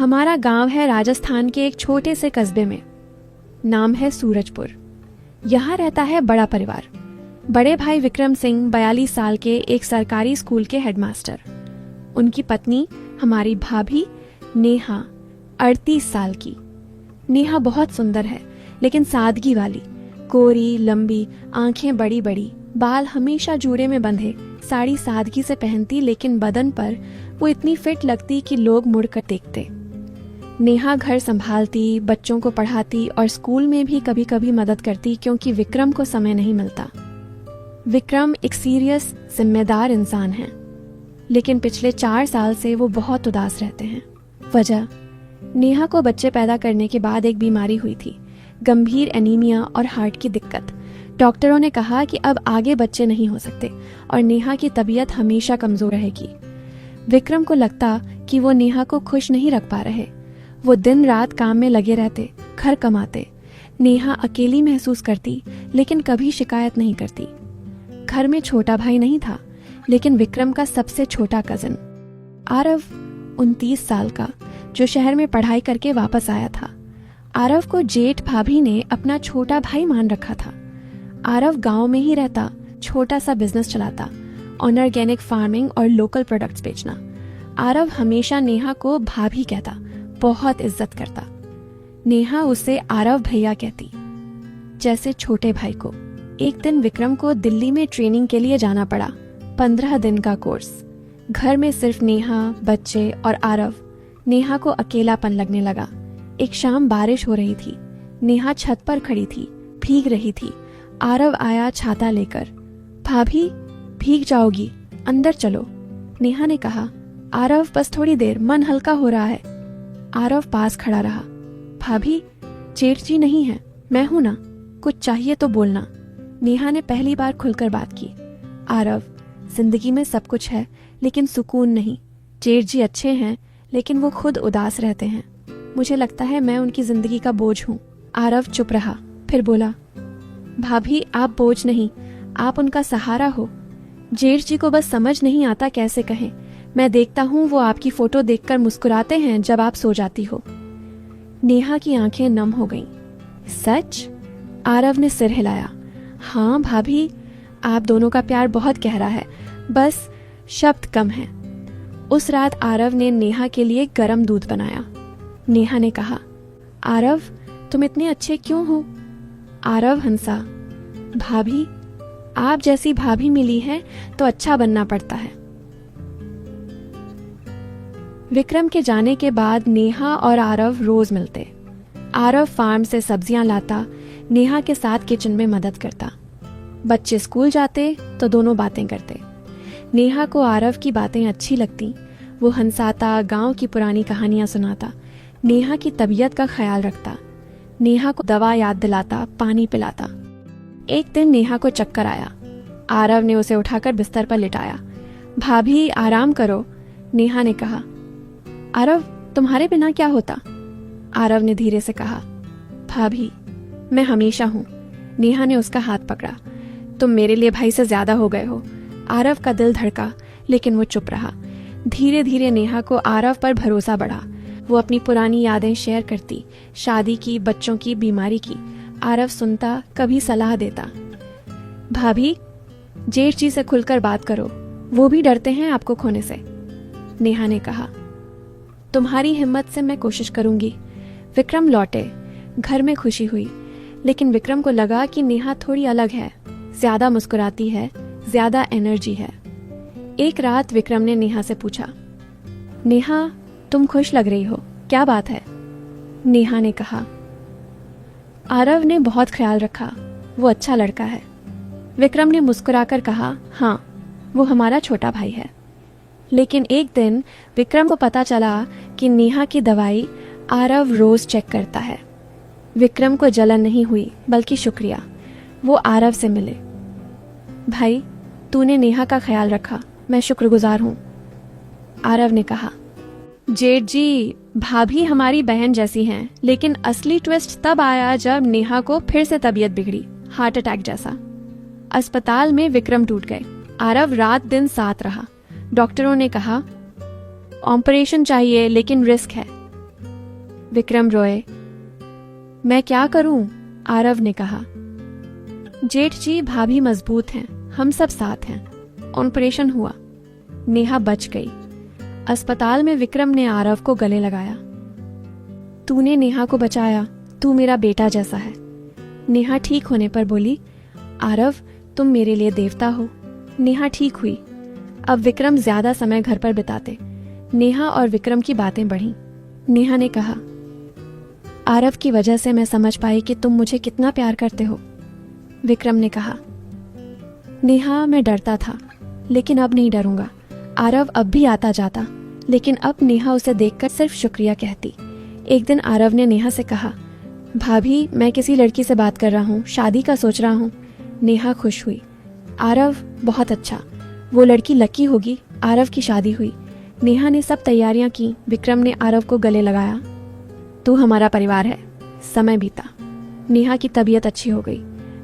हमारा गांव है राजस्थान के एक छोटे से कस्बे में। नाम है सूरजपुर। यहाँ रहता है बड़ा परिवार। बड़े भाई विक्रम सिंह 42 साल के एक सरकारी स्कूल के हेडमास्टर। उनकी पत्नी हमारी भाभी नेहा 38 साल की। नेहा बहुत सुंदर है, लेकिन सादगी वाली, गोरी लंबी, आंखें बड़ी बड़ी, बाल हमेशा जूड़े में बंधे, साड़ी सादगी से पहनती, लेकिन बदन पर वो इतनी फिट लगती कि लोग मुड़कर देखते। नेहा घर संभालती, बच्चों को पढ़ाती और स्कूल में भी कभी कभी मदद करती, क्योंकि विक्रम को समय नहीं मिलता। विक्रम एक सीरियस जिम्मेदार इंसान है, लेकिन पिछले 4 साल से वो बहुत उदास रहते हैं। वजह, नेहा को बच्चे पैदा करने के बाद एक बीमारी हुई थी, गंभीर एनीमिया और हार्ट की दिक्कत। डॉक्टरों ने कहा कि अब आगे बच्चे नहीं हो सकते और नेहा की तबीयत हमेशा कमजोर रहेगी। विक्रम को लगता कि वो नेहा को खुश नहीं रख पा रहे। वो दिन रात काम में लगे रहते, घर कमाते। नेहा अकेली महसूस करती, लेकिन कभी शिकायत नहीं करती। घर में छोटा भाई नहीं था, लेकिन विक्रम का सबसे छोटा कजिन आरव 29 साल का, जो शहर में पढ़ाई करके वापस आया था। आरव को जेठ भाभी ने अपना छोटा भाई मान रखा था। आरव गांव में ही रहता, छोटा सा बिजनेस चलाता, ऑर्गेनिक फार्मिंग और लोकल प्रोडक्ट्स बेचना। आरव हमेशा नेहा को भाभी कहता, बहुत इज्जत करता। नेहा उसे आरव भैया कहती, जैसे छोटे भाई को। एक दिन विक्रम को दिल्ली में ट्रेनिंग के लिए जाना पड़ा, 15 दिन का कोर्स। घर में सिर्फ नेहा, बच्चे और आरव। नेहा को अकेलापन लगने लगा। एक शाम बारिश हो रही थी। नेहा छत पर खड़ी थी, भीग रही थी। आरव आया छाता लेकर। भाभी, भीग जाओगी, अंदर चलो, नेहा ने कहा। आरव, बस थोड़ी देर, मन हल्का हो रहा है। आरव पास खड़ा रहा। भाभी, जेठ जी नहीं है, मैं हूं ना, कुछ चाहिए तो बोलना। नेहा ने पहली बार खुलकर बात की। आरव, जिंदगी में सब कुछ है, लेकिन सुकून नहीं। जेठ जी अच्छे हैं, लेकिन वो खुद उदास रहते हैं। मुझे लगता है मैं उनकी जिंदगी का बोझ हूँ। आरव चुप रहा, फिर बोला, भाभी आप बोझ नहीं, आप उनका सहारा हो। जेठ जी को बस समझ नहीं आता कैसे कहें। मैं देखता हूँ वो आपकी फोटो देखकर मुस्कुराते हैं जब आप सो जाती हो। नेहा की आंखें नम हो गईं। सच? आरव ने सिर हिलाया। हाँ भाभी, आप दोनों का प्यार बहुत गहरा है, बस शब्द कम है। उस रात आरव ने नेहा के लिए गर्म दूध बनाया। नेहा ने कहा, आरव तुम इतने अच्छे क्यों हो? आरव हंसा। भाभी, आप जैसी भाभी मिली है तो अच्छा बनना पड़ता है। विक्रम के जाने के बाद नेहा और आरव रोज मिलते। आरव फार्म से सब्जियां लाता, नेहा के साथ किचन में मदद करता। बच्चे स्कूल जाते तो दोनों बातें करते। नेहा को आरव की बातें अच्छी लगती। वो हंसाता, गांव की पुरानी कहानियां सुनाता, नेहा की तबीयत का ख्याल रखता, नेहा को दवा याद दिलाता, पानी पिलाता। एक दिन नेहा को चक्कर आया। आरव ने उसे उठाकर बिस्तर पर लिटाया। भाभी आराम करो, नेहा ने कहा। आरव, तुम्हारे बिना क्या होता? आरव ने धीरे से कहा। भाभी, मैं हमेशा हूं। नेहा ने उसका हाथ पकड़ा। तुम मेरे लिए भाई से ज्यादा हो गए हो। आरव का दिल धड़का, लेकिन वो चुप रहा। धीरे धीरे नेहा को आरव पर भरोसा बढ़ा। वो अपनी पुरानी यादें शेयर करती, शादी की, बच्चों की, बीमारी की। आरव सुनता, कभी सलाह देता। भाभी, जेठ जी से खुलकर बात करो, वो भी डरते हैं आपको खोने से, नेहा ने कहा। तुम्हारी हिम्मत से मैं कोशिश करूंगी। विक्रम लौटे। घर में खुशी हुई, लेकिन विक्रम को लगा कि नेहा थोड़ी अलग है, ज्यादा मुस्कुराती है, ज्यादा एनर्जी है। एक रात विक्रम ने नेहा से पूछा, नेहा तुम खुश लग रही हो, क्या बात है? नेहा ने कहा, आरव ने बहुत ख्याल रखा, वो अच्छा लड़का है। विक्रम ने मुस्कुराकर कहा, हाँ, वो हमारा छोटा भाई है। लेकिन एक दिन विक्रम को पता चला कि नेहा की दवाई आरव रोज चेक करता है। विक्रम को जलन नहीं हुई, बल्कि शुक्रिया। वो आरव से मिले। भाई, तूने नेहा का ख्याल रखा, मैं शुक्रगुजार हूं, आरव ने कहा। जेठ जी, भाभी हमारी बहन जैसी हैं, लेकिन असली ट्विस्ट तब आया जब नेहा को फिर से तबीयत बिगड़ी, हार्ट अटैक जैसा। अस्पताल में विक्रम टूट गए। आरव रात दिन साथ रहा। डॉक्टरों ने कहा, ऑपरेशन चाहिए, लेकिन रिस्क है। विक्रम रोए। मैं क्या करूं? आरव ने कहा। जेठ जी, भाभी मजबूत हैं, हम सब साथ हैं। ऑपरेशन हुआ, नेहा बच गई। अस्पताल में विक्रम ने आरव को गले लगाया। तूने नेहा को बचाया, तू मेरा बेटा जैसा है। नेहा ठीक होने पर बोली, आरव तुम मेरे लिए देवता हो। नेहा ठीक हुई। अब विक्रम ज्यादा समय घर पर बिताते। नेहा और विक्रम की बातें बढ़ीं। नेहा ने कहा, आरव की वजह से मैं समझ पाई कि तुम मुझे कितना प्यार करते हो। विक्रम ने कहा, नेहा मैं डरता था, लेकिन अब नहीं डरूंगा। आरव अब भी आता जाता, लेकिन अब नेहा उसे देखकर सिर्फ शुक्रिया कहती। एक दिन आरव ने नेहा से कहा, भाभी मैं किसी लड़की से बात कर रहा हूँ, शादी का सोच रहा हूँ। नेहा खुश हुई। आरव बहुत अच्छा, वो लड़की लकी होगी, आरव की शादी हुई। नेहा ने सब तैयारियां की। विक्रम ने आरव को गले लगाया। तू हमारा परिवार है। समय बीता। नेहा की तबीयत अच्छी हो गई।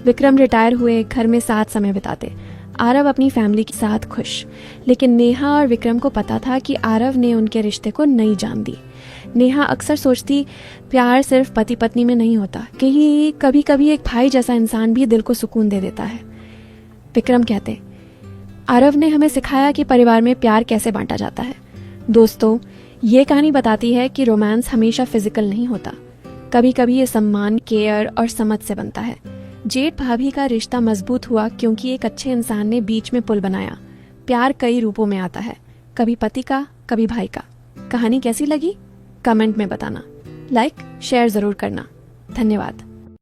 विक्रम रिटायर हुए, घर में साथ समय बिताते। आरव अपनी फैमिली के साथ खुश। लेकिन नेहा और विक्रम को पता था कि आरव ने उनके रिश्ते को नई जान दी। नेहा अक्सर सोचती, प्यार सिर्फ पति पत्नी में नहीं होता, कहीं कभी कभी एक भाई जैसा इंसान भी दिल को सुकून दे देता है। विक्रम कहते, आरव ने हमें सिखाया कि परिवार में प्यार कैसे बांटा जाता है। दोस्तों, ये कहानी बताती है कि रोमांस हमेशा फिजिकल नहीं होता। कभी कभी ये सम्मान, केयर और समझ से बनता है। जेठ भाभी का रिश्ता मजबूत हुआ क्योंकि एक अच्छे इंसान ने बीच में पुल बनाया। प्यार कई रूपों में आता है, कभी पति का, कभी भाई का। कहानी कैसी लगी? कमेंट में बताना। लाइक शेयर जरूर करना। धन्यवाद।